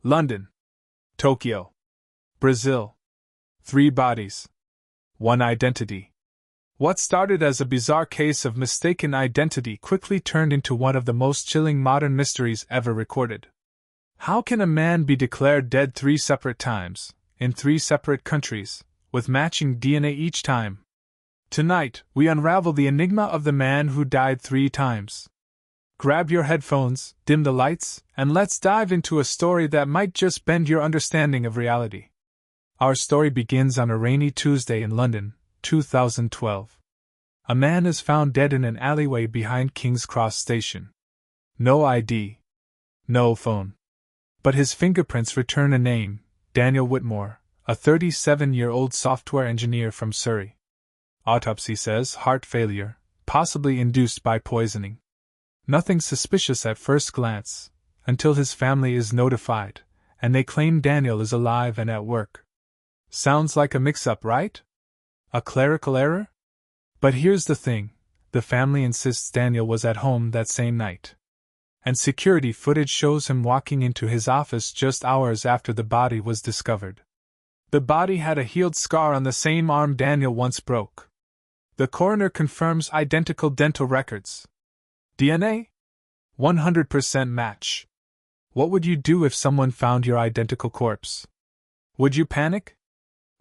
London, Tokyo, Brazil. 3 bodies. 1 identity. What started as a bizarre case of mistaken identity quickly turned into one of the most chilling modern mysteries ever recorded. How can a man be declared dead 3 separate times, in 3 separate countries, with matching DNA each time? Tonight, we unravel the enigma of the man who died 3 times. Grab your headphones, dim the lights, and let's dive into a story that might just bend your understanding of reality. Our story begins on a rainy Tuesday in London, 2012. A man is found dead in an alleyway behind King's Cross Station. No ID. No phone. But his fingerprints return a name, Daniel Whitmore, a 37-year-old software engineer from Surrey. Autopsy says heart failure, possibly induced by poisoning. Nothing suspicious at first glance, until his family is notified, and they claim Daniel is alive and at work. Sounds like a mix-up, right? A clerical error? But here's the thing, the family insists Daniel was at home that same night. And security footage shows him walking into his office just hours after the body was discovered. The body had a healed scar on the same arm Daniel once broke. The coroner confirms identical dental records. DNA? 100% match. What would you do if someone found your identical corpse? Would you panic?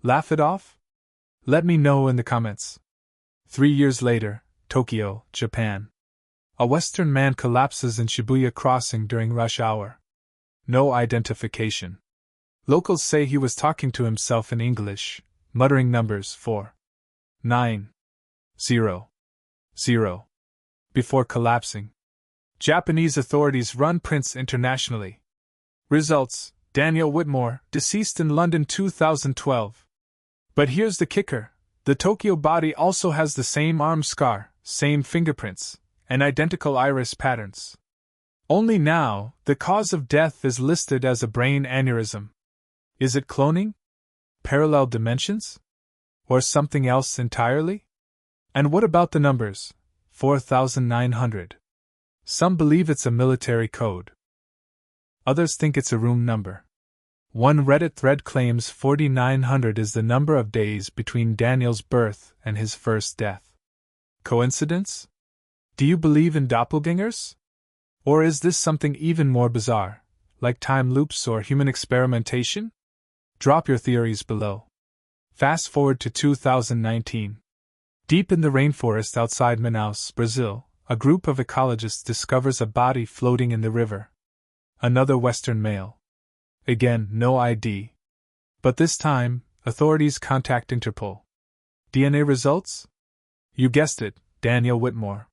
Laugh it off? Let me know in the comments. 3 years later, Tokyo, Japan. A Western man collapses in Shibuya Crossing during rush hour. No identification. Locals say he was talking to himself in English, muttering numbers 4, 9, 0, 0. Before collapsing. Japanese authorities run prints internationally. Results: Daniel Whitmore, deceased in London 2012. But here's the kicker: the Tokyo body also has the same arm scar, same fingerprints, and identical iris patterns. Only now, the cause of death is listed as a brain aneurysm. Is it cloning? Parallel dimensions? Or something else entirely? And what about the numbers? 4,900. Some believe it's a military code. Others think it's a room number. One Reddit thread claims 4,900 is the number of days between Daniel's birth and his first death. Coincidence? Do you believe in doppelgängers? Or is this something even more bizarre, like time loops or human experimentation? Drop your theories below. Fast forward to 2019. Deep in the rainforest outside Manaus, Brazil, a group of ecologists discovers a body floating in the river. Another Western male. Again, no ID. But this time, authorities contact Interpol. DNA results? You guessed it, Daniel Whitmore.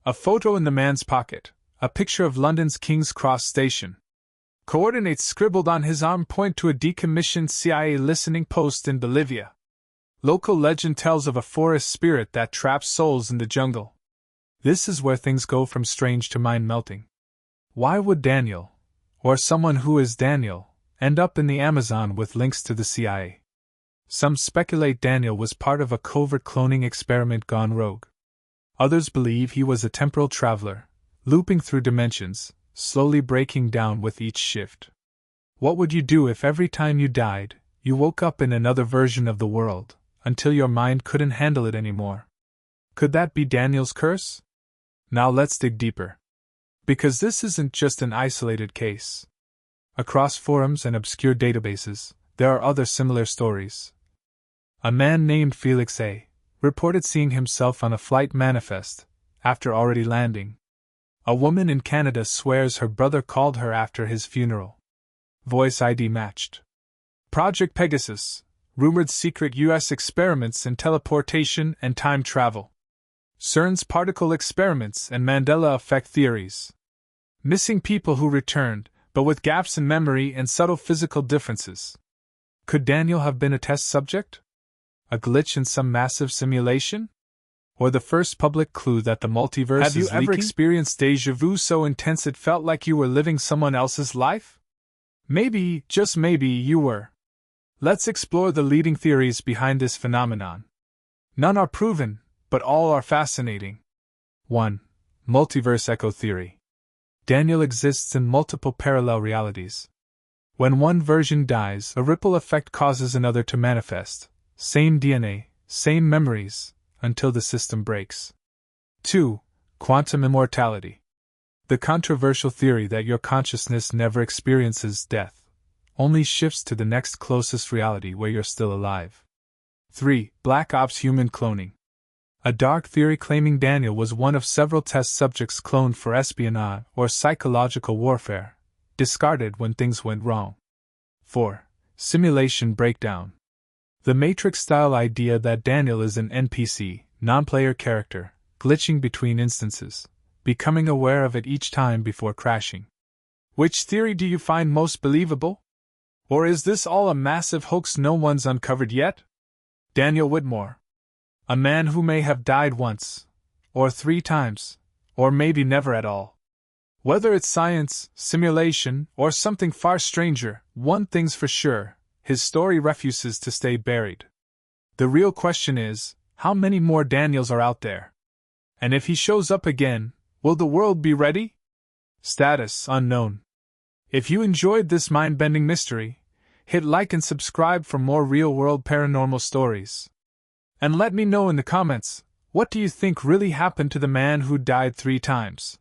A photo in the man's pocket, a picture of London's King's Cross Station. Coordinates scribbled on his arm point to a decommissioned CIA listening post in Bolivia. Local legend tells of a forest spirit that traps souls in the jungle. This is where things go from strange to mind-melting. Why would Daniel, or someone who is Daniel, end up in the Amazon with links to the CIA? Some speculate Daniel was part of a covert cloning experiment gone rogue. Others believe he was a temporal traveler, looping through dimensions, slowly breaking down with each shift. What would you do if every time you died, you woke up in another version of the world, until your mind couldn't handle it anymore? Could that be Daniel's curse? Now let's dig deeper. Because this isn't just an isolated case. Across forums and obscure databases, there are other similar stories. A man named Felix A. reported seeing himself on a flight manifest, after already landing. A woman in Canada swears her brother called her after his funeral. Voice ID matched. Project Pegasus, rumored secret U.S. experiments in teleportation and time travel. CERN's particle experiments and Mandela effect theories. Missing people who returned, but with gaps in memory and subtle physical differences. Could Daniel have been a test subject? A glitch in some massive simulation? Or the first public clue that the multiverse is leaking? Have you ever experienced déjà vu so intense it felt like you were living someone else's life? Maybe, just maybe, you were. Let's explore the leading theories behind this phenomenon. None are proven, but all are fascinating. 1. Multiverse echo theory. Daniel exists in multiple parallel realities. When one version dies, a ripple effect causes another to manifest. Same DNA, same memories, until the system breaks. 2. Quantum immortality. The controversial theory that your consciousness never experiences death, only shifts to the next closest reality where you're still alive. 3. Black Ops human cloning. A dark theory claiming Daniel was one of several test subjects cloned for espionage or psychological warfare, discarded when things went wrong. 4. Simulation breakdown. The Matrix-style idea that Daniel is an NPC, non-player character, glitching between instances, becoming aware of it each time before crashing. Which theory do you find most believable? Or is this all a massive hoax no one's uncovered yet? Daniel Whitmore. A man who may have died once, or 3 times, or maybe never at all. Whether it's science, simulation, or something far stranger, one thing's for sure, his story refuses to stay buried. The real question is, how many more Daniels are out there? And if he shows up again, will the world be ready? Status unknown. If you enjoyed this mind-bending mystery, hit like and subscribe for more real-world paranormal stories. And let me know in the comments, what do you think really happened to the man who died 3 times?